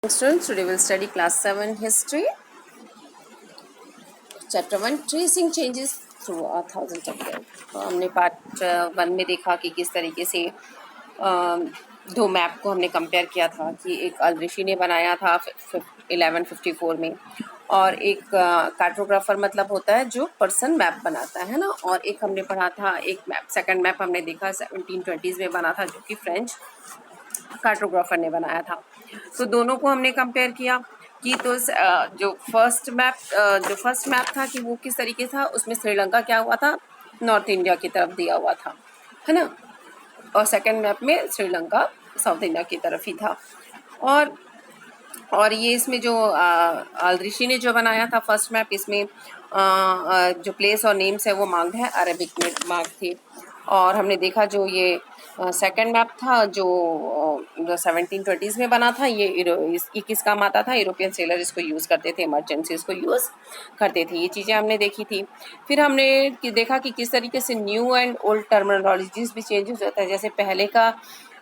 Students, today we'll study class 7 history, chapter 1 tracing changes through a thousand of years. तो हमने part 1 में देखा कि किस तरीके से दो मैप को हमने कंपेयर किया था कि एक अल ऋषि ने बनाया था 1154 में, और एक कार्टोग्राफर मतलब होता है जो पर्सन मैप बनाता है ना, और एक हमने पढ़ा था एक मैप, सेकंड मैप हमने देखा 1720s में बना था जो कि फ्रेंच कार्टोग्राफर ने बनाया था। तो दोनों को हमने कंपेयर किया कि तो जो फर्स्ट मैप था कि वो किस तरीके था, उसमें श्रीलंका क्या हुआ था, नॉर्थ इंडिया की तरफ दिया हुआ था, है ना, और सेकंड मैप में श्रीलंका साउथ इंडिया की तरफ ही था। और ये इसमें जो अल ऋषि ने जो बनाया था फर्स्ट मैप, इसमें जो प्लेस और नेम्स है वो मार्क्ड है, अरेबिक में मार्क थे। और हमने देखा जो ये सेकंड मैप था जो 1720s में बना था, ये किस काम आता था, यूरोपियन सेलर इसको यूज़ करते थे, मर्चेंट्स इसको यूज़ करते थे। ये चीज़ें हमने देखी थी। फिर हमने देखा कि किस तरीके से न्यू एंड ओल्ड टर्मिनोलॉजीज भी चेंजेस होता है। जैसे पहले का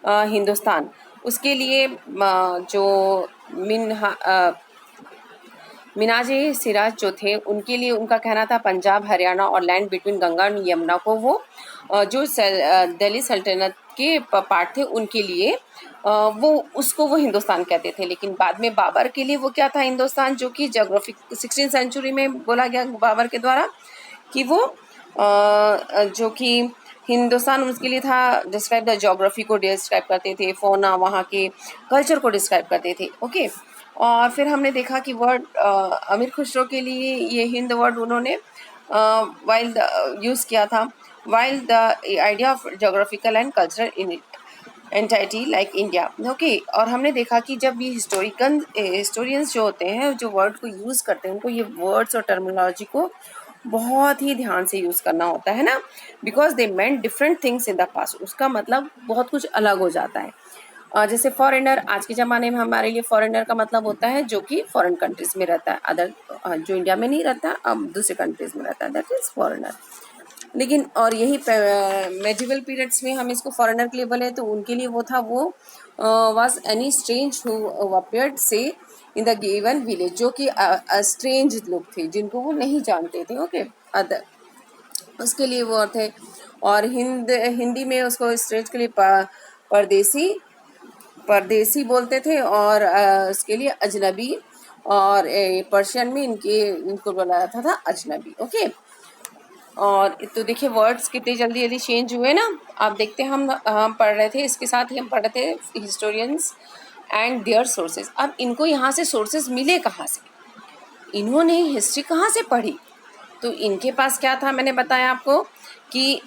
हिंदुस्तान, उसके लिए जो मिनाजे सिराज जो थे उनके लिए उनका कहना था पंजाब, हरियाणा और लैंड बिटवीन गंगा और यमुना को वो जो दिल्ली सल्तनत के पार्ट थे उनके लिए वो हिंदुस्तान कहते थे। लेकिन बाद में बाबर के लिए वो क्या था, हिंदुस्तान, जो कि जोग्राफिक 16th सेंचुरी में बोला गया बाबर के द्वारा कि वो जो कि हिंदुस्तान उसके लिए था, डिस्क्राइब द जोग्राफी को डिस्क्राइब करते थे, फोना वहाँ के कल्चर को डिस्क्राइब करते थे। ओके। और फिर हमने देखा कि वर्ड अमीर खुसरो के लिए ये हिंद वर्ड उन्होंने वाइल यूज़ किया था, while the idea of geographical and cultural entity like India. Okay. और हमने देखा कि जब ये हिस्टोरियंस जो होते हैं, जो वर्ड को यूज़ करते हैं, उनको ये वर्ड्स और टर्मिनोलॉजी को बहुत ही ध्यान से यूज़ करना होता है ना, because they meant different things in the past. उसका मतलब बहुत कुछ अलग हो जाता है। जैसे फॉरेनर, आज के ज़माने में हमारे लिए फॉरेनर का मतलब होता है जो कि फॉरेन कंट्रीज में रहता है, अदर जो इंडिया में नहीं रहता, अब दूसरे कंट्रीज में रहता है, दैट इज़ फॉरेनर। लेकिन और यही मेडिवल पीरियड्स में हम इसको फॉरेनर के लिए बोले तो उनके लिए वो था, वो was any strange who appeared से इन द गिवन विलेज, जो कि स्ट्रेंज लोग थे जिनको वो नहीं जानते थे। ओके। अदर उसके लिए वो थे। और हिंदी में उसको स्ट्रेंज के लिए परदेसी बोलते थे, और उसके लिए अजनबी, और पर्शियन में इनको बोला जाता था अजनबी। ओके। और तो देखिए वर्ड्स कितने जल्दी जल्दी चेंज हुए ना। आप देखते हैं हम पढ़ रहे थे, इसके साथ ही हम पढ़ रहे थे हिस्टोरियंस एंड देयर सोर्सेज। अब इनको यहाँ से सोर्सेज मिले कहाँ से, इन्होंने हिस्ट्री कहाँ से पढ़ी, तो इनके पास क्या था, मैंने बताया आपको कि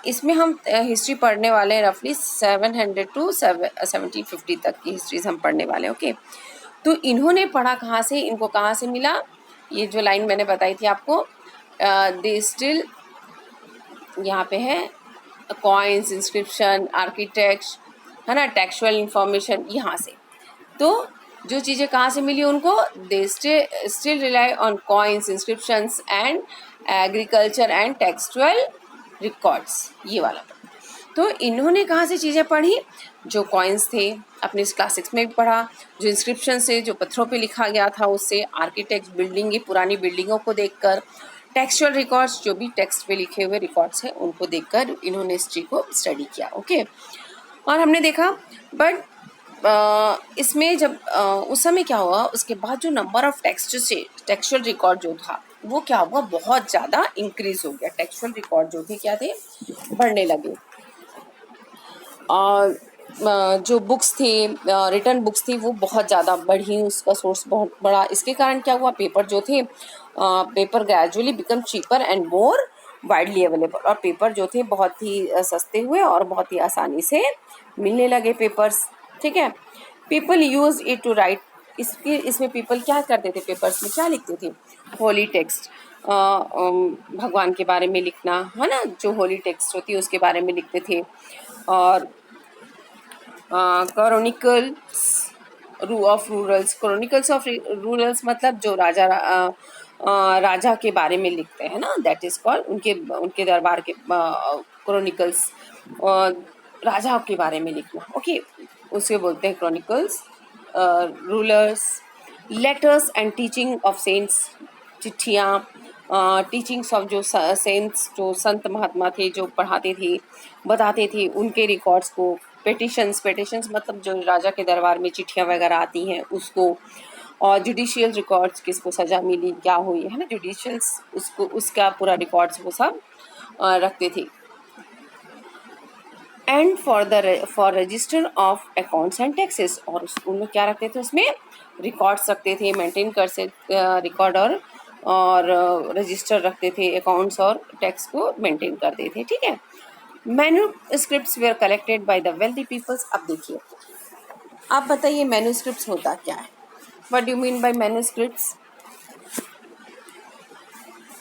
इसमें हम हिस्ट्री पढ़ने वाले हैं रफली 700 to 1750 तक की हिस्ट्रीज हम पढ़ने वाले हैं। ओके। तो इन्होंने पढ़ा कहाँ से, इनको कहाँ से मिला, ये जो लाइन मैंने बताई थी आपको, दे स्टिल, यहाँ पे है कॉइन्स, इंस्क्रिप्शन, आर्किटेक्ट्स, है ना, टेक्सचुअल इंफॉर्मेशन, यहाँ से। तो जो चीज़ें कहाँ से मिली उनको, they still rely on coins, inscriptions and agriculture and textual records, ये वाला। तो इन्होंने कहाँ से चीज़ें पढ़ी, जो कॉइन्स थे अपने क्लास 6 में भी पढ़ा, जो इंस्क्रिप्शन से जो पत्थरों पे लिखा गया था उससे, आर्किटेक्ट बिल्डिंग, पुरानी बिल्डिंगों को देखकर, टेक्सचुअल रिकॉर्ड्स जो भी टेक्स्ट पे लिखे हुए रिकॉर्ड्स हैं उनको देखकर इन्होंने हिस्ट्री को स्टडी किया। ओके। और हमने देखा बट इसमें जब उस समय क्या हुआ, उसके बाद जो नंबर ऑफ टेक्सचुअल रिकॉर्ड जो था वो क्या हुआ, बहुत ज़्यादा इंक्रीज हो गया। टेक्सचुअल रिकॉर्ड जो थे क्या थे, बढ़ने लगे। और जो बुक्स थे, रिटर्न बुक्स थी, वो बहुत ज़्यादा बढ़ी, उसका सोर्स बहुत बड़ा। इसके कारण क्या हुआ, पेपर जो थे, paper gradually become cheaper and more widely available, और पेपर जो थे बहुत ही सस्ते हुए और बहुत ही आसानी से मिलने लगे पेपर्स। ठीक है। People use it to write, इसमें पीपल क्या करते थे, पेपर्स में क्या लिखते थे, होली टेक्स्ट, भगवान के बारे में लिखना, है ना, जो होली टेक्स्ट होती है उसके बारे में लिखते थे। और क्रॉनिकल्स ऑफ रूरल्स मतलब जो राजा के बारे में लिखते हैं ना, दैट इज कॉल्ड, उनके दरबार के क्रॉनिकल्स, राजा के बारे में लिखना। ओके, उसे बोलते हैं chronicles rulers, letters and teaching of cents, चिट्ठियाँ, टीचिंग्स ऑफ जो सेंट्स, जो संत महात्मा थे जो पढ़ाते थे, बताते थे, उनके रिकॉर्ड्स को, पेटिशंस मतलब जो राजा के दरबार में चिट्ठियाँ वगैरह आती हैं उसको, और जुडिशियल रिकॉर्ड्स, किसको सज़ा मिली, क्या हुई है ना, जुडिशियल्स उसको, उसका पूरा रिकॉर्ड्स वो सब रखते थे। And for register of accounts and taxes, और उन लोग क्या रखते थे उसमें, रिकॉर्ड्स रखते थे, मेंटेन कर से रिकॉर्ड और रजिस्टर रखते थे, अकाउंट्स और टैक्स को मेंटेन करते थे, ठीक है। Manuscripts were collected by the wealthy peoples. अब देखिए, आप बताइए मैन्यूस्क्रिप्ट्स होता क्या है, what do you mean by manuscripts?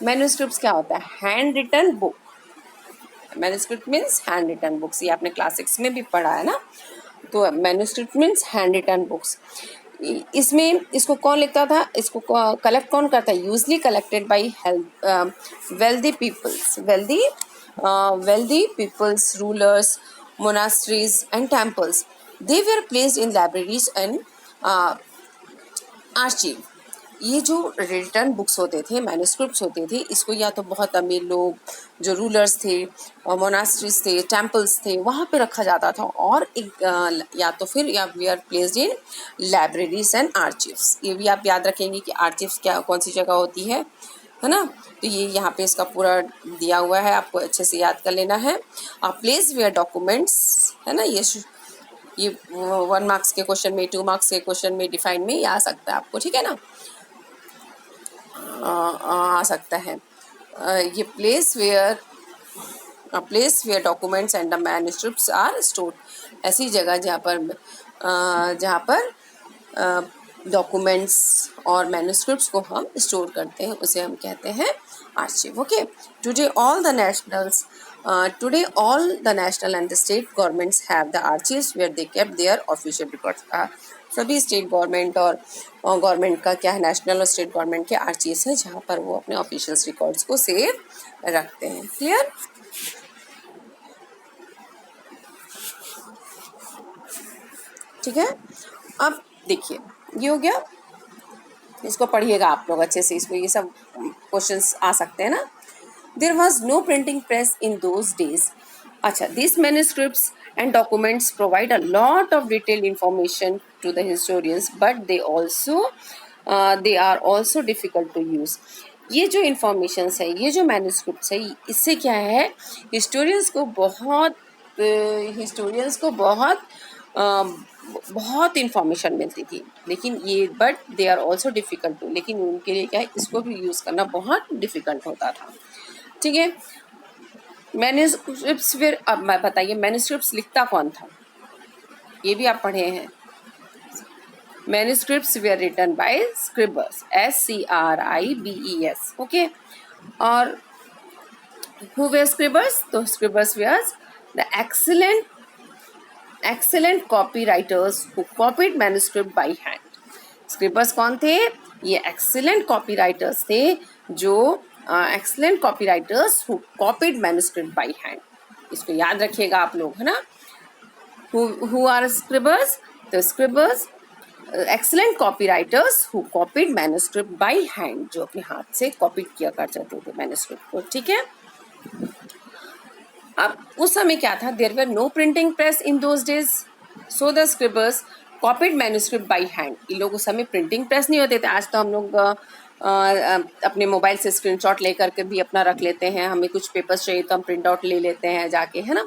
Manuscripts क्या होता है? Handwritten book. Manuscript means handwritten books, ये आपने क्लास 6 में भी पढ़ा है ना। तो manuscript means handwritten books. इसमें इसको कौन लिखता था, इसको कलेक्ट कौन करता है? Usually collected by wealthy peoples, wealthy peoples, rulers, monasteries and temples. They were placed in libraries and archive. ये जो रिटर्न बुक्स होते थे, मैन्यूस्क्रिप्ट्स होते थे, इसको या तो बहुत अमीर लोग, जो रूलर्स थे, मोनास्ट्रीज थे, टेम्पल्स थे, वहाँ पे रखा जाता था, और एक या तो फिर या we are placed in libraries and archives. ये भी आप याद रखेंगे कि आर्चिव्स क्या, कौन सी जगह होती है ना। तो ये यहाँ पे इसका पूरा दिया हुआ है, आपको अच्छे से याद कर लेना है। प्लेस वेयर डॉक्यूमेंट्स, है ना, ये 1 मार्क्स के क्वेश्चन में, 2 मार्क्स के क्वेश्चन में डिफाइन में ये आ सकता है आपको, ठीक है ना, आ सकता है। ये place where documents and the manuscripts are stored, ऐसी जगह जहाँ पर डॉक्यूमेंट्स और मैन्यूस्क्रिप्ट्स को हम स्टोर करते हैं, उसे हम कहते हैं archive. Okay, today all the national and the state governments have the archives where they kept their official records. सभी स्टेट गवर्नमेंट और गवर्नमेंट का क्या है, नेशनल और स्टेट गवर्नमेंट के आर्चिव्स हैं जहाँ पर वो अपने ऑफिशियल रिकॉर्ड्स को सेव रखते हैं। क्लियर? ठीक है, अब देखिए ये हो गया, इसको पढ़िएगा आप लोग अच्छे से, इसको ये सब क्वेश्चंस आ सकते हैं ना। There was no printing press in those days. अच्छा, this manuscripts and documents provide a lot of detailed information to the historians, but they are also difficult to use. ये जो इंफॉर्मेशंस है, ये जो मैन्यूस्क्रिप्ट्स है, इससे क्या है, हिस्टोरियंस को बहुत इंफॉर्मेशन मिलती थी, लेकिन ये but they are also difficult to, लेकिन उनके लिए क्या है, इसको भी यूज़ करना बहुत डिफ़िकल्ट होता था, ठीक है। मैन्यूस्क्रिप्ट्स फिर, अब मैं बताइए मैन्यूस्क्रिप्ट्स लिखता कौन था, ये भी आप पढ़े हैं। Manuscripts were written by scribes, SCRIBES, okay. और हु वेयर स्क्रिबर्स? तो scribes were the excellent copywriters who copied manuscript by hand. Scribes कौन थे? ये excellent copywriters थे, जो excellent copywriters who copied manuscript by hand. इसको याद रखिएगा आप लोग, है ना। Who are scribers? तो scribers excellent copywriters who copied manuscript by hand, जो अपने हाथ से कॉपी किया करते थे मैन्यूस्क्रिप्ट को, ठीक है। अब उस समय क्या था, there were no printing press in those days, so the scribes copied manuscript by hand. इन लोग उस समय प्रिंटिंग प्रेस नहीं होते थे, आज तो हम लोग अपने मोबाइल से स्क्रीनशॉट लेकर के भी अपना रख लेते हैं, हमें कुछ पेपर्स चाहिए तो हम प्रिंट आउट ले लेते हैं जाके, है ना।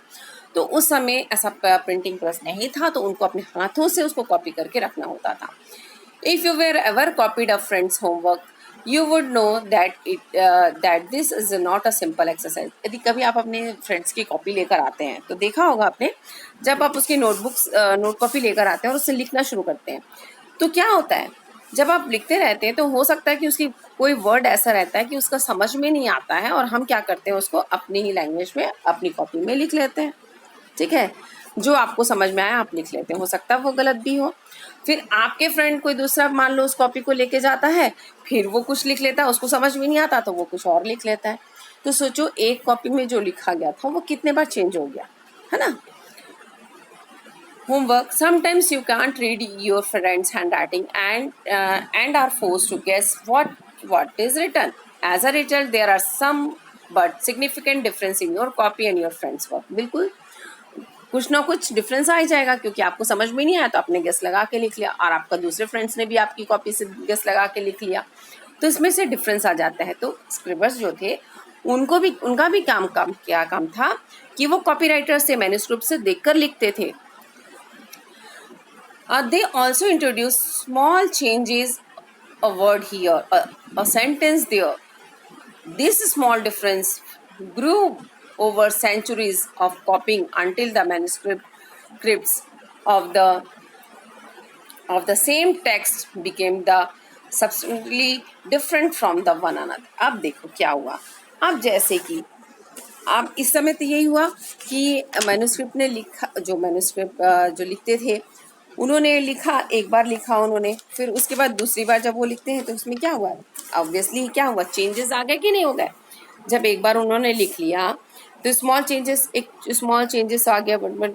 तो उस समय ऐसा प्रिंटिंग प्रेस नहीं था, तो उनको अपने हाथों से उसको कॉपी करके रखना होता था। If you were ever copied a friend's homework, you would know that this is not a simple exercise. यदि कभी आप अपने फ्रेंड्स की कॉपी लेकर आते हैं तो देखा होगा आपने, जब आप उसकी नोट कॉपी लेकर आते हैं और उससे लिखना शुरू करते हैं, तो क्या होता है, जब आप लिखते रहते हैं तो हो सकता है कि उसकी कोई वर्ड ऐसा रहता है कि उसका समझ में नहीं आता है, और हम क्या करते हैं, उसको अपनी ही लैंग्वेज में अपनी कॉपी में लिख लेते हैं, ठीक है। जो आपको समझ में आया आप लिख लेते हैं, हो सकता है वो गलत भी हो। फिर आपके फ्रेंड कोई दूसरा मान लो उस कॉपी को लेके जाता है, फिर वो कुछ लिख लेता है, उसको समझ में नहीं आता तो वो कुछ और लिख लेता है। तो सोचो एक कॉपी में जो लिखा गया था वो कितने बार चेंज हो गया, है ना। Homework. Sometimes you can't read your friend's handwriting and are forced to guess what is written. As a result, there are some but significant difference in your copy and your friend's work. बिल्कुल कुछ ना कुछ difference आ ही जाएगा, क्योंकि आपको समझ में नहीं आया तो आपने गेस लगा के लिख लिया, और आपका दूसरे फ्रेंड्स ने भी आपकी कॉपी से गेस लगा के लिख लिया, तो इसमें से डिफरेंस आ जाता है. तो स्क्रिबर्स जो थे उनका भी क्या काम था कि वो कॉपी राइटर से मैन्युस्क्रिप्ट से देखकर लिखते थे. They also introduce small changes, a word here, a sentence there. This small difference grew over centuries of copying until the manuscripts of the same text became the substantially different from the one another. अब देखो क्या हुआ. अब जैसे कि अब इस समय तो यही हुआ कि मैन्युस्क्रिप्ट ने लिखा, जो लिखते थे उन्होंने लिखा, एक बार लिखा उन्होंने, फिर उसके बाद दूसरी बार जब वो लिखते हैं तो उसमें क्या हुआ, ऑब्वियसली क्या हुआ, चेंजेस आ गए कि नहीं हो गए. जब एक बार उन्होंने लिख लिया तो स्मॉल चेंजेस आ गया, बट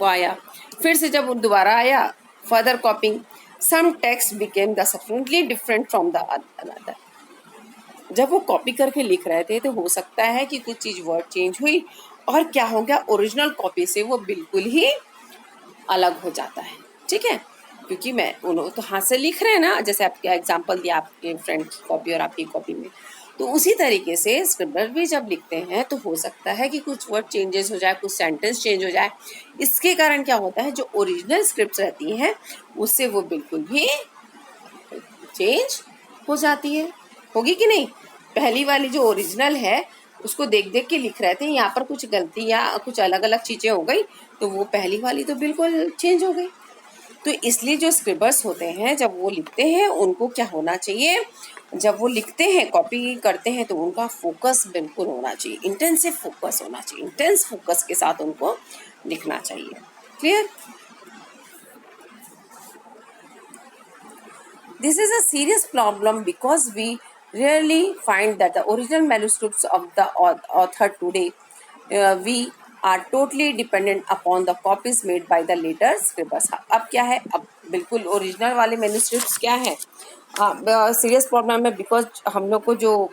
वो आया, फिर से जब वो दोबारा आया, further copying, some text became the substantially different from the another. जब वो कॉपी करके लिख रहे थे तो हो सकता है कि कुछ चीज वर्ड चेंज हुई, और क्या हो गया, ओरिजिनल कॉपी से वो बिल्कुल ही अलग हो जाता है. ठीक है, क्योंकि उन्होंने तो हाथ से लिख रहे हैं ना, जैसे आपके एग्जांपल दिया आपके फ्रेंड की कॉपी और आपकी कॉपी में, तो उसी तरीके से स्क्रिबलर भी जब लिखते हैं तो हो सकता है कि कुछ वर्ड चेंजेस हो जाए, कुछ सेंटेंस चेंज हो जाए. इसके कारण क्या होता है, जो ओरिजिनल स्क्रिप्ट रहती हैं उससे वो बिल्कुल भी चेंज हो जाती है. होगी कि नहीं. पहली वाली जो ओरिजिनल है उसको देख देख के लिख रहे थे, यहाँ पर कुछ गलती या कुछ अलग अलग चीज़ें हो गई तो वो पहली वाली तो बिल्कुल चेंज हो गई. तो इसलिए जो स्क्रिबर्स होते हैं जब वो लिखते हैं उनको क्या होना चाहिए, जब वो लिखते हैं, कॉपी करते हैं, तो उनका फोकस बिल्कुल होना चाहिए, इंटेंसिव फोकस होना चाहिए, इंटेंस फोकस के साथ उनको लिखना चाहिए. Clear. This is a serious problem because we rarely find that the original manuscripts of the author today. We are totally dependent upon the copies made by the later scribers. अब क्या है, अब बिल्कुल ओरिजिनल वाले manuscripts क्या है, serious problem है, because हम लोग को जो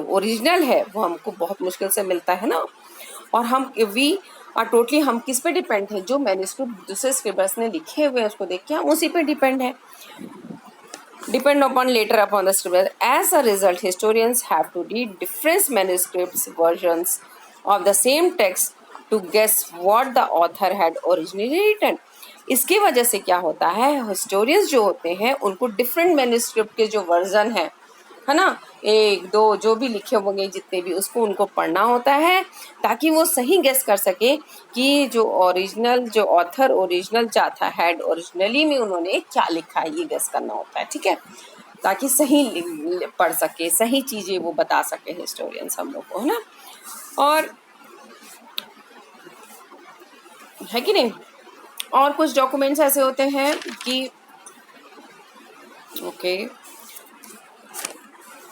ओरिजिनल है वो हमको बहुत मुश्किल से मिलता है ना, और हम किस पे डिपेंड है, जो मैन्युस्क्रिप्ट दूसरे स्क्रिबर्स ने लिखे हुए हैं उसको देख के हम उसी पे डिपेंड है. Depend upon later upon the scribblers. As a result, historians have to read different manuscripts versions of the same text to guess what the author had originally written. इसकी वजह से क्या होता है, हिस्टोरियंस जो होते हैं उनको डिफरेंट मैन्युस्क्रिप्ट के जो वर्जन है ना, एक दो जो भी लिखे होंगे जितने भी, उसको उनको पढ़ना होता है ताकि वो सही गेस कर सके कि जो ऑथर ओरिजिनल चाहता है ओरिजिनली में उन्होंने क्या लिखा है, ये गेस करना होता है. ठीक है, ताकि सही पढ़ सके, सही चीज़ें वो बता सके हिस्टोरियंस हम लोग को, है ना. और है कि नहीं. और कुछ डॉक्यूमेंट्स ऐसे होते हैं कि ओके,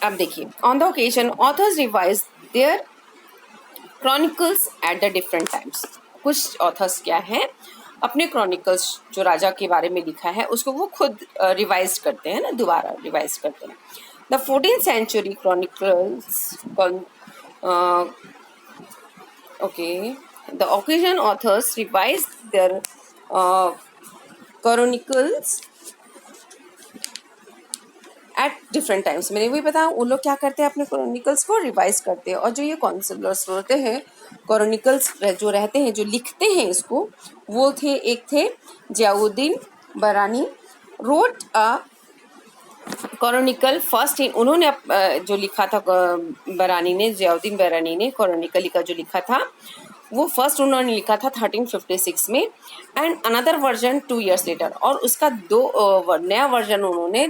अब देखिए, on the occasion authors revise their chronicles at the different times. कुछ ऑथर्स क्या हैं, अपने क्रॉनिकल्स जो राजा के बारे में लिखा है उसको वो खुद रिवाइज करते हैं ना, दोबारा रिवाइज करते हैं. The 14th century chronicles okay, the occasion authors revised their chronicles at different times. मैंने वही बताया, उन लोग क्या करते हैं, अपने क्रॉनिकल्स को रिवाइज करते हैं. और जो ये कॉन्सिलर्स होते हैं, क्रॉनिकल्स जो रहते हैं, जो लिखते हैं इसको, वो एक थे जियाउद्दीन बरानी, रोट अ क्रॉनिकल फर्स्ट. उन्होंने जो लिखा था बरानी ने, जियाउद्दीन बरानी ने क्रॉनिकल का जो लिखा था वो फर्स्ट उन्होंने लिखा था 1356 में, एंड अनदर वर्जन 2 years लेटर. और उसका नया वर्जन उन्होंने,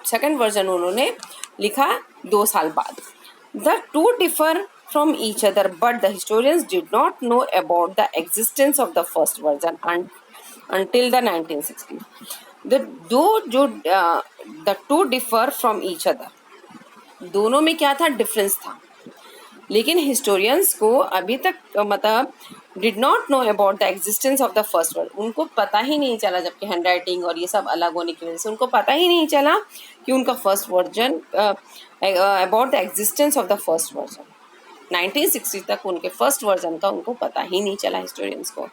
सेकेंड वर्जन उन्होंने लिखा 2 साल बाद. The two differ from each other but the historians did not know about the existence of the first version until the 1960. The two differ from each other, दोनों में क्या था, डिफरेंस था. लेकिन हिस्टोरियंस को अभी तक मतलब did not know about the existence of the first word, उनको पता ही नहीं चला, जबकि हैंड राइटिंग और ये सब अलग होने की वजह से उनको पता ही नहीं चला कि उनका first version about the existence of the first version. 1960 तक उनके फर्स्ट वर्जन का उनको पता ही नहीं चला हिस्टोरियंस को।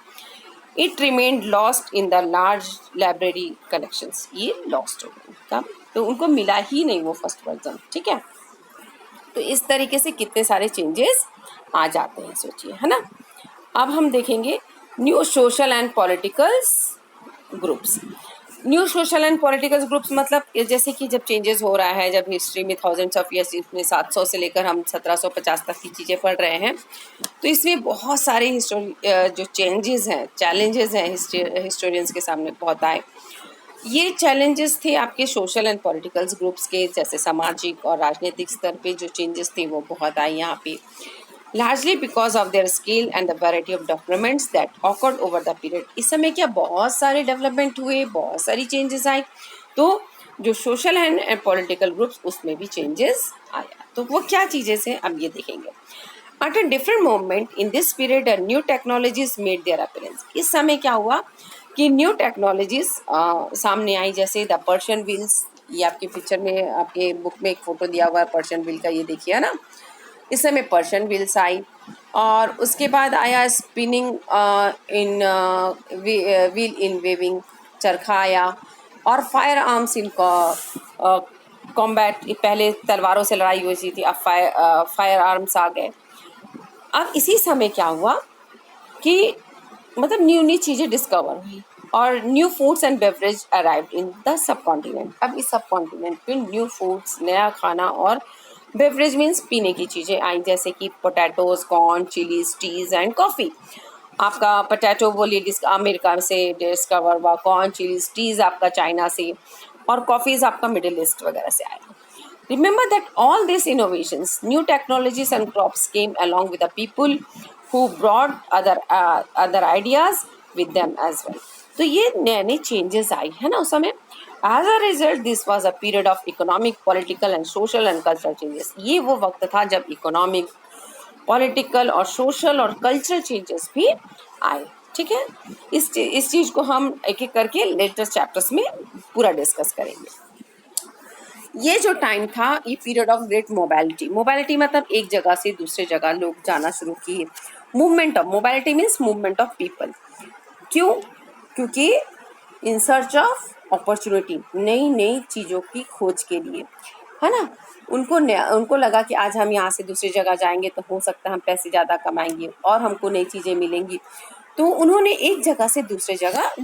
It remained lost in the large library collections, ये लॉस्ट हो गया, तो उनको मिला ही नहीं वो फर्स्ट वर्जन। ठीक है, तो इस तरीके से कितने सारे चेंजेस आ जाते हैं, सोचिए, है ना। अब हम देखेंगे new social and politicals groups. New social and political groups मतलब जैसे कि जब चेंजेस हो रहा है, जब हिस्ट्री में थाउजेंड्स ऑफ ईयर्स, इसमें 700 से लेकर हम 1750 तक की चीज़ें पढ़ रहे हैं, तो इसमें बहुत सारे जो चेंजेस हैं, चैलेंजेस हैं हिस्टोरियंस के सामने बहुत आए। ये चैलेंजेस थे आपके सोशल एंड पॉलिटिकल ग्रुप्स के, जैसे सामाजिक और राजनीतिक स्तर पे जो चेंजेस थे वो बहुत आए यहाँ पे, largely because of their scale and the variety of developments that occurred over the period। इस समय क्या बहुत सारे डेवलपमेंट हुए, बहुत सारी चेंजेस आए, तो जो सोशल एंड पॉलिटिकल ग्रुप्स उसमें भी चेंजेस आया। तो वो क्या चीज़ें हैं अब ये देखेंगे। At a different moment in this period, a new technologies made their appearance। इस समय क्या हुआ कि न्यू टेक्नोलॉजीज सामने आई, जैसे द पर्शियन व्हील्स, ये आपके पिक्चर में, आपके बुक में एक फोटो दिया हुआ है पर्शियन व्हील का, ये देखिए, है ना। इस समय पर्शियन व्हील्स आई, और उसके बाद आया spinning in wheel in weaving, चरखा आया, और फायर आर्म्स इन कॉम्बैट, पहले तलवारों से लड़ाई होती थी, अब फायर आर्म्स आ गए। अब इसी समय क्या हुआ कि मतलब न्यू न्यू चीज़ें डिस्कवर हुई, और new foods and beverage arrived in the sub continent. अब इस सब कॉन्टिनेंट पे न्यू फूड्स, नया खाना, और बेवरेज मीन्स पीने की चीज़ें आई, जैसे कि potatoes, corn, chillies, teas and coffee. आपका पोटैटो बोलिए अमेरिका से डिस्कवर हुआ, कॉर्न, चिलीज, टीज आपका चाइना से, और कॉफ़ीज़ आपका मिडिल ईस्ट वगैरह से आया। Remember that all these innovations, new technologies and crops came along with the people who brought other ideas with them as well। तो ये नए नए चेंजेस आई है ना उस समय। As a result, this was a period of economic, political and social and cultural changes। ये वो वक्त था जब इकोनॉमिक, पॉलिटिकल और सोशल और कल्चरल चेंजेस भी आए। ठीक है, इस चीज़ को हम एक एक करके लेटेस्ट चैप्टर्स में पूरा डिस्कस करेंगे। ये जो टाइम था, ये period of great mobility. Mobility मतलब एक जगह से दूसरे जगह लोग जाना शुरू किए। Movement of, mobility means movement of people. क्यों? क्योंकि इन सर्च ऑफ अपॉर्चुनिटी, नई नई चीज़ों की खोज के लिए, है ना। उनको लगा कि आज हम यहाँ से दूसरी जगह जाएंगे तो हो सकता है हम पैसे ज़्यादा कमाएंगे और हमको नई चीज़ें मिलेंगी, तो उन्होंने एक जगह से दूसरे जगह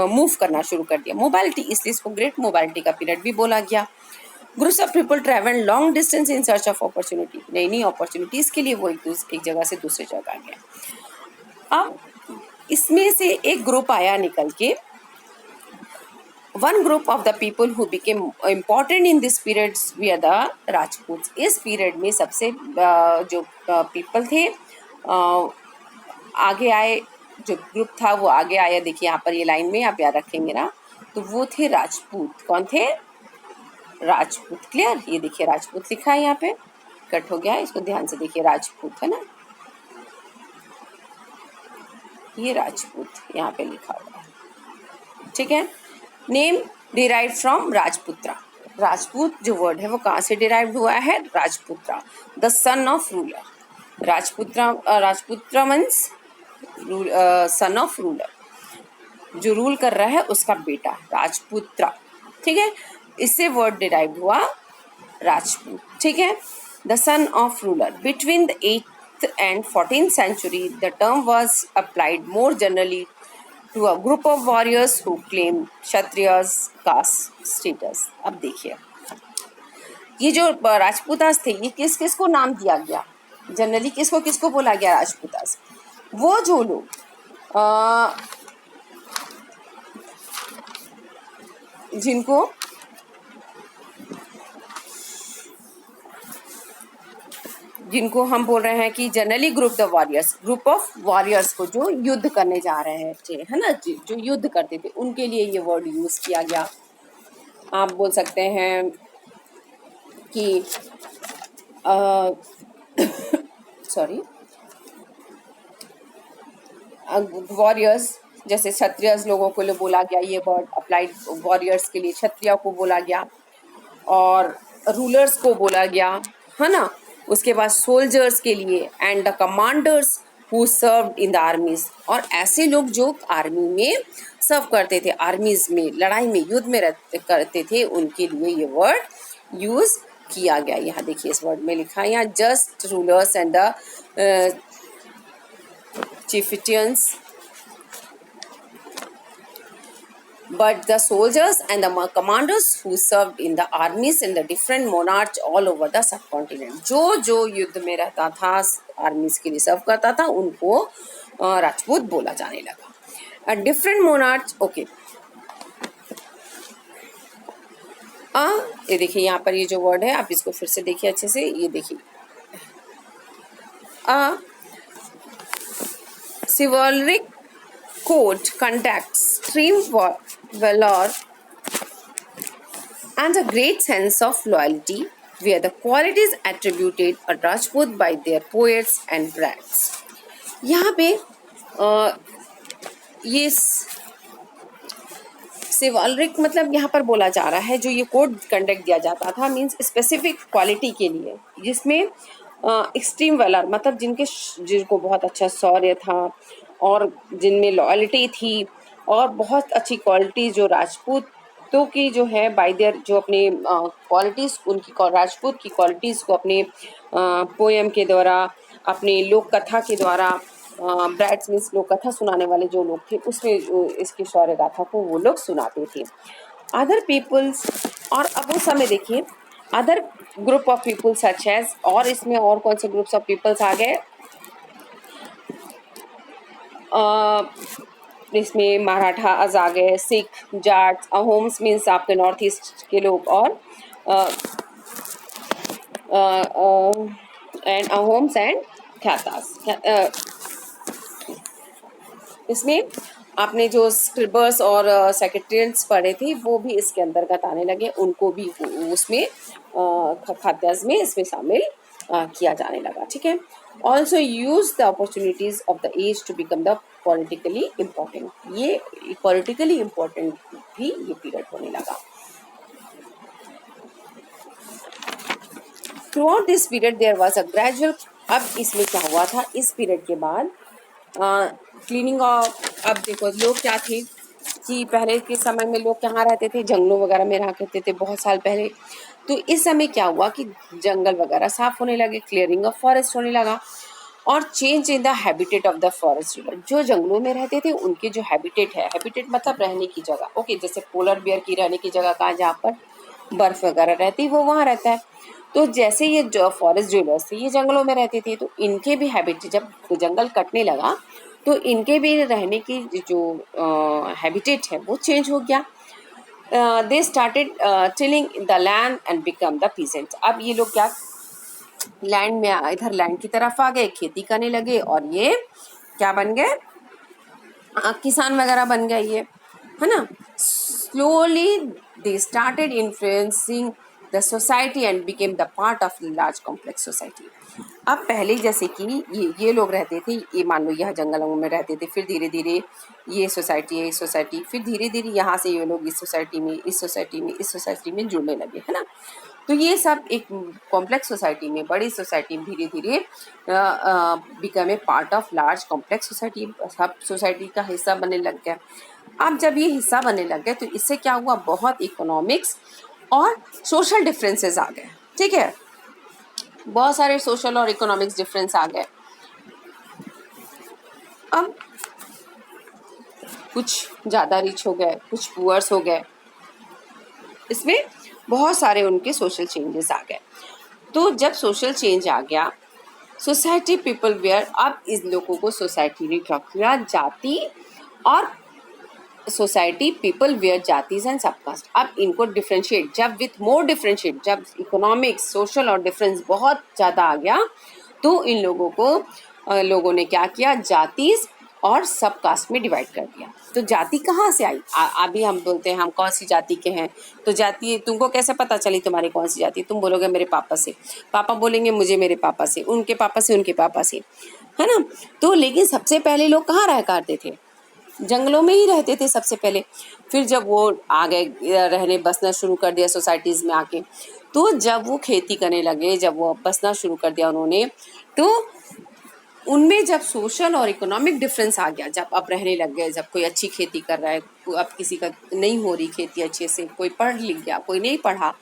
मूव करना शुरू कर दिया। मोबालिटी, इसलिए इसको ग्रेट मोबालिटी का पीरियड भी बोला गया। Groups of people travel long distance in search of opportunity, नई नई अपॉर्चुनिटीज के लिए वो एक जगह से दूसरी जगह गए। अब इसमें से एक ग्रुप आया निकल के, one group of the people who became important in this period we are the Rajput. इस पीरियड में सबसे जो पीपल थे आगे आए, जो ग्रुप था वो आगे आया, देखिए यहाँ पर ये लाइन में आप याद रखेंगे ना, तो वो थे राजपूत। कौन थे? राजपूत। क्लियर? ये देखिए राजपूत लिखा है यहाँ पे, कट हो गया है, इसको ध्यान से देखिए, राजपूत है ना, ये राजपूत यहाँ पे लिखा हुआ है। ठीक है, name derive from Rajputra. Rajput जो वर्ड है वो कहाँ से डिराइव हुआ है? Rajputra, the son of ruler. Rajputra means son of ruler, जो रूल कर रहा है उसका बेटा, राजपुत्रा। ठीक है, इससे वर्ड डिराइव हुआ राजपूत। ठीक है, the son of ruler. Between the 8th and 14th century, the term was applied more generally to a group of warriors who claimed Kshatriyas caste status। अब देखिए, ये जो राजपूतास थे, ये किस किस को नाम दिया गया? जनरली किसको किसको बोला गया राजपूतास? वो जो लोग जिनको हम बोल रहे हैं कि जनरली ग्रुप ऑफ वॉरियर्स को जो युद्ध करने जा रहे थे, है ना, जो युद्ध करते थे, उनके लिए ये वर्ड यूज किया गया। आप बोल सकते हैं कि सॉरी, वॉरियर्स, जैसे क्षत्रिय लोगों को लिए बोला गया, ये वर्ड अप्लाइड वॉरियर्स के लिए क्षत्रिय को बोला गया, और रूलर्स को बोला गया, है ना। उसके बाद सोल्जर्स के लिए and the commanders who served in the armies, और ऐसे लोग जो आर्मी में सर्व करते थे, आर्मीज में, लड़ाई में, युद्ध में करते थे, उनके लिए ये वर्ड यूज किया गया। यहाँ देखिए इस वर्ड में लिखा है यहाँ, just rulers and the chieftains, but the soldiers and the commanders who served in the armies in the different monarchs all over the subcontinent, जो युद्ध में रहता था, आर्मीज के लिए सर्व करता था, उनको राजपूत बोला जाने लगा। Different monarch, okay. ये देखिए यहाँ पर ये जो वर्ड है, आप इसको फिर से देखिए अच्छे से, ये देखिए chivalric code conducts extreme valor and a great sense of loyalty were the qualities attributed a Rajput by their poets and bards। यहाँ पे ये सिवालरिक मतलब यहाँ पर बोला जा रहा है, जो ये कोड कंडक्ट दिया जाता था मीन्स स्पेसिफिक क्वालिटी के लिए, जिसमें एक्सट्रीम वैलर मतलब जिनको बहुत अच्छा शौर्य था और जिनमें लॉयल्टी थी, और बहुत अच्छी क्वालिटी जो राजपूतों की जो है बाय देयर, जो अपने क्वालिटीज़, उनकी राजपूत की क्वालिटीज़ को अपने पोएम के द्वारा, अपने लोक कथा के द्वारा, ब्रैड्स मीन्स लोक कथा सुनाने वाले जो लोग थे, उसमें इसकी शौर्य गाथा को वो लोग सुनाते थे। अदर पीपल्स, और अब उस समय देखिए other group of people such as, और इसमें और कौन से ग्रुप्स ऑफ पीपल्स आ गए, इसमें मराठास आ गए, सिख, जाट्स, अहोम्स मीन्स आपके नॉर्थ ईस्ट के लोग, और एंड अहोम्स एंड ख्यातास। इसमें आपने जो स्क्रिबर्स और सेक्रेटरियंस पढ़े थे वो भी इसके अंतर्गत आने लगे, उनको भी उसमें खात्याज में इसमें शामिल किया जाने लगा, ठीक है। Also use the opportunities of the age to become the politically important, ये पॉलिटिकली इम्पोर्टेंट भी ये पीरियड होने लगा। Throughout this period there was a gradual, अब इसमें क्या हुआ था, इस पीरियड के बाद क्लीनिंग ऑफ, अब देखो लोग क्या थे कि पहले के समय में लोग कहाँ रहते थे, जंगलों वगैरह में रहा करते थे बहुत साल पहले। तो इस समय क्या हुआ कि जंगल वगैरह साफ होने लगे, क्लियरिंग ऑफ फॉरेस्ट होने लगा, और change in the habitat of the forest. जो जंगलों में रहते थे उनके जो हैबिटेट है, हैबिटेट मतलब रहने की जगह, ओके, जैसे पोलर बियर की रहने की जगह कहाँ, जहाँ पर बर्फ वगैरह रहती है वो वहाँ रहता है। तो जैसे ये जो फॉरेस्ट ज्वेलर्स थे ये जंगलों में रहते थे, तो इनके भी हैबिटेट, जब जंगल कटने लगा तो इनके भी रहने की जो हैबिटेट है वो चेंज हो गया। They started tilling the land and become the peasants. अब ये लोग क्या लैंड में, इधर लैंड की तरफ आ गए, खेती करने लगे, और ये क्या बन गए, किसान वगैरह बन गए ये, है ना। Slowly they started influencing the society and became the part of large complex society. अब पहले जैसे कि ये लोग रहते थे, ये मान लो यहाँ जंगलों में रहते थे, फिर धीरे धीरे ये सोसाइटी है, सोसाइटी, फिर धीरे धीरे यहाँ से ये लोग इस सोसाइटी में, इस सोसाइटी में, इस सोसाइटी में जुड़ने लगे, है ना। तो ये सब एक कॉम्प्लेक्स सोसाइटी में, बड़ी सोसाइटी में धीरे धीरे become a part of large complex society, सब सोसाइटी का हिस्सा बनने लग गया। अब जब ये हिस्सा बनने लग गए तो इससे क्या हुआ, बहुत इकोनॉमिक्स और सोशल डिफरेंसेस आ गए, ठीक है, बहुत सारे सोशल और इकोनॉमिक्स डिफरेंस आ गए। अब कुछ ज़्यादा रिच हो गए, कुछ पुअर्स हो गए, इसमें बहुत सारे उनके सोशल चेंजेस आ गए। तो जब सोशल चेंज आ गया, सोसाइटी पीपल वेयर, अब इस लोगों को सोसाइटी ने क्या किया, जाति और सोसाइटी पीपल वेयर जातीज एंड सबकास्ट, अब इनको डिफ्रेंशिएट, जब विथ मोर डिफ्रेंशिएट, जब इकोनॉमिक्स, सोशल और डिफरेंस बहुत ज़्यादा आ गया, तो इन लोगों को लोगों ने क्या किया, जातीज और सब कास्ट में डिवाइड कर दिया। तो जाति कहाँ से आई? अभी हम बोलते हैं हम कौन सी जाति के हैं, तो जाति तुमको कैसे पता चली तुम्हारी कौन सी जाति? तुम बोलोगे मेरे पापा से, पापा बोलेंगे मुझे मेरे पापा से, उनके पापा से उनके पापा से, है ना। तो लेकिन सबसे पहले लोग कहाँ रह करते थे? जंगलों में ही रहते थे सबसे पहले। फिर जब वो आ गए रहने बसना शुरू कर दिया सोसाइटीज़ में आके, तो जब वो खेती करने लगे, जब वो बसना शुरू कर दिया उन्होंने, तो उनमें जब सोशल और इकोनॉमिक डिफरेंस आ गया, जब अब रहने लग गए, जब कोई अच्छी खेती कर रहा है, अब किसी का नहीं हो रही खेती अच्छे से, कोई पढ़ लिख गया, कोई नहीं पढ़ा,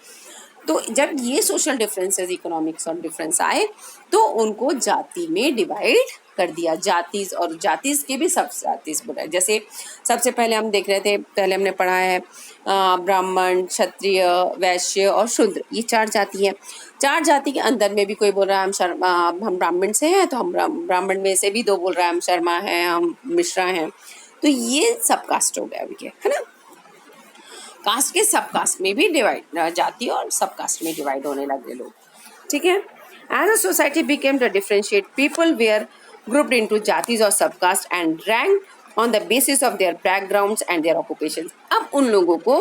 तो जब ये सोशल डिफरेंसेस, इकोनॉमिक्स और डिफरेंस आए, तो उनको जाति में डिवाइड कर दिया। जातिज, और जातिज के भी सब जातिज बोला। जैसे सबसे पहले हम देख रहे थे, पहले हमने पढ़ा है ब्राह्मण, क्षत्रिय, वैश्य और शूद्र, ये 4 जाति है। 4 जाति के अंदर में भी कोई बोल रहा है हम ब्राह्मण से हैं, तो हम ब्राह्मण में से भी 2 बोल रहा है हम शर्मा हैं, हम मिश्रा हैं, तो ये सब कास्ट हो गया अभी, है ना। कास्ट के सब कास्ट में भी डिवाइड, जाति और सब कास्ट में डिवाइड होने लगे लोग, ठीक है। As a society became the differentiate, people were grouped into जातिज और subcaste and rank on the basis of their backgrounds and their occupation. अब उन लोगों को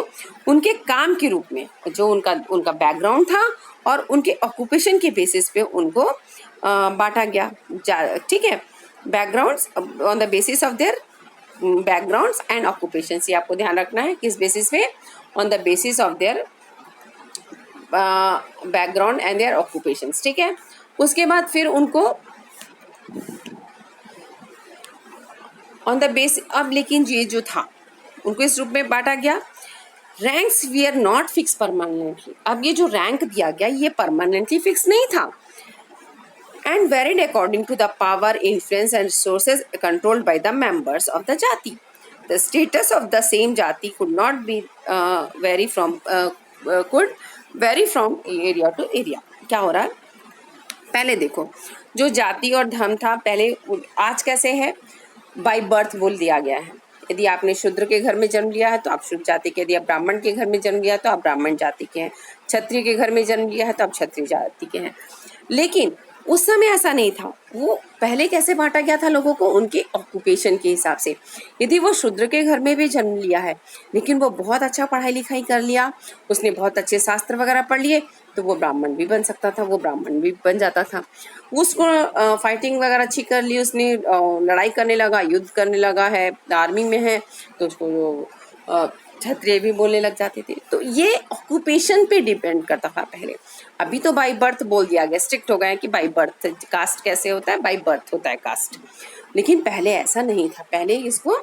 उनके काम के रूप में, जो उनका बैकग्राउंड था और उनके ऑक्यूपेशन के बेसिस पे उनको बांटा गया, ठीक है। Backgrounds on the basis of their backgrounds and occupations, ये आपको ध्यान रखना है, किस बेसिस पे? On the basis of their background and their occupations, ठीक है। उसके बाद फिर उनको ऑन द बेस, अब लेकिन ये जो था उनको इस रूप में बांटा गया। Ranks we are not fix permanently, अब ये जो रैंक दिया गया ये परमानेंटली फिक्स नहीं था। And varied according to the power, influence and resources controlled by the members of the jati. The status of the same jati could not be could vary from area to area. क्या हो रहा है? पहले देखो, जो जाति और धर्म था पहले, आज कैसे है? बाय बर्थ बोल दिया गया है। यदि आपने शूद्र के घर में जन्म लिया है तो आप शूद्र जाति के, यदि आप ब्राह्मण के घर में जन्म लिया तो आप ब्राह्मण जाति के हैं, क्षत्रिय के घर में जन्म लिया है तो आप क्षत्रिय जाति के हैं। लेकिन उस समय ऐसा नहीं था। वो पहले कैसे बांटा गया था लोगों को? उनके ऑक्यूपेशन के हिसाब से। यदि वो शूद्र के घर में भी जन्म लिया है लेकिन वो बहुत अच्छा पढ़ाई लिखाई कर लिया, उसने बहुत अच्छे शास्त्र वगैरह पढ़ लिए, तो वो ब्राह्मण भी बन सकता था, वो ब्राह्मण भी बन जाता था। उसको फाइटिंग वगैरह अच्छी कर ली, उसने लड़ाई करने लगा, युद्ध करने लगा है, आर्मी में है, तो उसको क्षत्रिय भी बोलने लग जाते थे। तो ये ऑक्यूपेशन पे डिपेंड करता था पहले। अभी तो बाई बर्थ बोल दिया गया, स्ट्रिक्ट हो गया कि बाई बर्थ कास्ट कैसे होता है, बाई बर्थ होता है कास्ट। लेकिन पहले ऐसा नहीं था, पहले इसको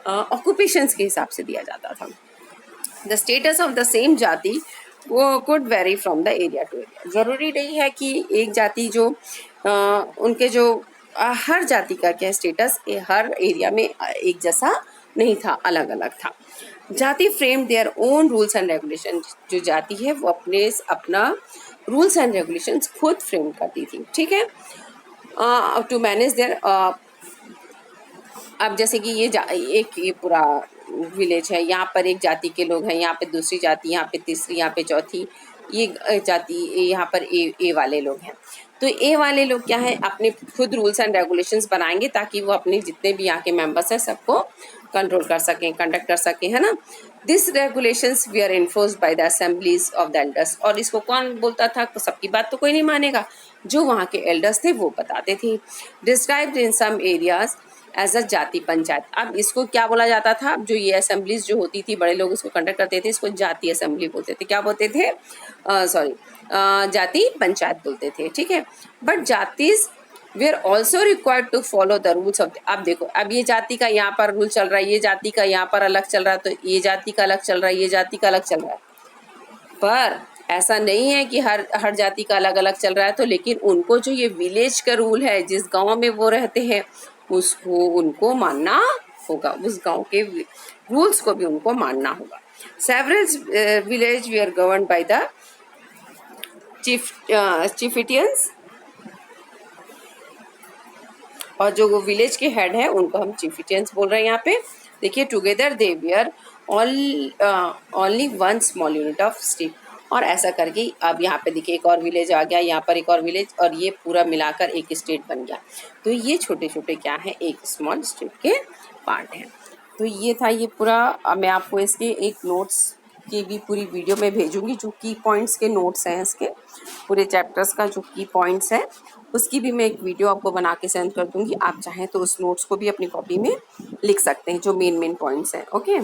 ऑक्यूपेशंस के हिसाब से दिया जाता था। The status of the same jati वो could vary from the area to area. जरूरी नहीं है कि एक जाति जो उनके जो हर जाति का क्या स्टेटस हर एरिया में एक जैसा नहीं था, अलग अलग था। जाति frame their own rules and regulation, जो जाति है वो अपना रूल्स एंड रेगुलेशंस खुद फ्रेम करती थी, ठीक है, टू मैनेज देयर। अब जैसे कि ये पूरा विलेज है, यहाँ पर एक जाति के लोग हैं, यहाँ पे दूसरी जाति, यहाँ पे तीसरी, यहाँ पे चौथी, ये जाति, यहाँ पर ए वाले लोग हैं। तो ए वाले लोग क्या है, अपने खुद रूल्स एंड रेगुलेशंस बनाएंगे ताकि वो अपने जितने भी यहाँ के मेंबर्स हैं सबको कंट्रोल कर सकें, कंडक्ट कर सकें, है ना। This regulations we are enforced by the assemblies of the elders. और इसको कौन बोलता था? सबकी बात तो कोई नहीं मानेगा, जो वहाँ के एल्डर्स थे वो बताते थे। Described in some areas as a jati panchayat. अब इसको क्या बोला जाता था? जो ये असेंबलीज जो होती थी, बड़े लोग इसको कंडक्ट करते थे, इसको जाति असेंबली बोलते थे। क्या बोलते थे? जाति पंचायत बोलते थे, ठीक है। बट जातिज we are also required to follow the rules of. अब देखो, अब ये जाति का यहाँ पर रूल चल रहा है, ये जाति का यहाँ पर अलग चल रहा है, तो ये जाति का अलग चल रहा है, ये जाति का अलग चल रहा है। पर ऐसा नहीं है कि हर जाति का अलग अलग चल रहा है। तो लेकिन उनको जो ये विलेज का रूल है, जिस गांव में वो रहते हैं, उसको उनको मानना होगा, उस गांव के रूल्स को भी उनको मानना होगा। Several village we are govern by the chieftains, और जो वो विलेज के हेड है उनको हम चिफिटियंस बोल रहे हैं यहाँ पे। देखिए, together they were only one small unit of state. और ऐसा करके अब यहाँ पे देखिए एक और विलेज आ गया, यहाँ पर एक और विलेज, और ये पूरा मिलाकर एक स्टेट बन गया। तो ये छोटे छोटे क्या है, एक स्मॉल स्टेट के पार्ट हैं। तो ये था ये पूरा। मैं आपको इसके एक नोट्स की भी पूरी वीडियो में भेजूंगी, जो की पॉइंट्स के नोट्स हैं इसके पूरे चैप्टर्स का, जो की पॉइंट्स है उसकी भी मैं एक वीडियो आपको बना के सेंड कर दूंगी। आप चाहें तो उस नोट्स को भी अपनी कॉपी में लिख सकते हैं, जो मेन मेन पॉइंट्स हैं। ओके।